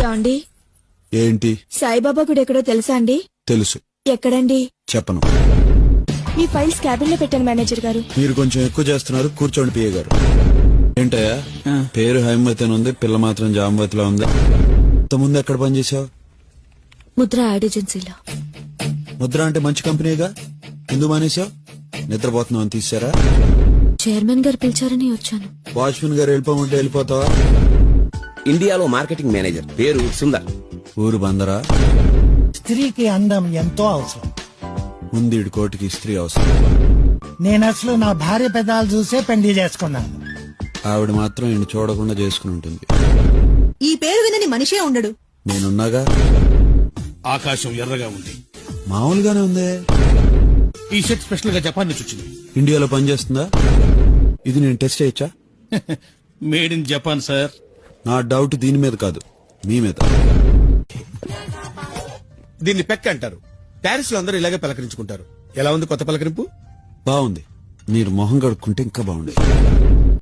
యాండి ఏంటి? సాయిబాబా గుడి ఎక్కడో తెలుసా అండి? తెలుసు. ఎక్కడండి? చెప్పను. మీ ఫైల్స్ క్యాబిన్ లో పెట్టాను మేనేజర్ గారు. మీరు కొంచెం ఎక్కువ చేస్తున్నారు. కూర్చోండి పిఏ గారు. ఏంటయ్యా పేరు హైమవతి అని ఉంది, పిల్ల మాత్రం జామవతిలో ఉంది. ముందు ఎక్కడ పనిచేసావు? ముద్ర యాడ్ ఏజెన్సీలో. ముద్ర అంటే మంచి కంపెనీగా, ఎందుకు మానేశావు? నిద్రపోతున్నావు అని తీసారా? చైర్మన్ గారు పిలిచారని వచ్చాను. వాచ్మెన్ గారు వెళ్ళిపోమంటే వెళ్ళిపోతావా? ఇండియాలో మార్కెటింగ్ మేనేజర్, పేరు సుందర్. ఊరు బందరా? స్త్రీకి అందం ఎంతో అవసరం. ముందు ఈడు కోటికి స్త్రీ అవసరం. నేను అసలు నా భార్య పెదాలు చూసే పెళ్లి చేసుకున్నాను. ఆవిడ మాత్రం ఈయన చూడకుండా చేసుకుని ఉంటుంది. ఈ పేరు వినని మనిషే ఉండడు. నేనున్నాగా. ఆకాశం ఎర్రగా ఉంది. మామూలుగానే ఉంది. ఈ షర్ట్ స్పెషల్ గా జపాన్ నుంచి వచ్చింది. ఇండియాలో పనిచేస్తుందా? ఇది నేను టెస్ట్ చేయొచ్చా? Made in Japan sir. నా డౌట్ దీని మీద కాదు, మీ మీద. దీన్ని పెక్ అంటారు. ప్యారిస్ లో అందరూ ఇలాగే పలకరించుకుంటారు. ఎలా ఉంది కొత్త పలకరింపు? బాగుంది. మీరు మొహం కడుక్కుంటే ఇంకా బాగుండేది.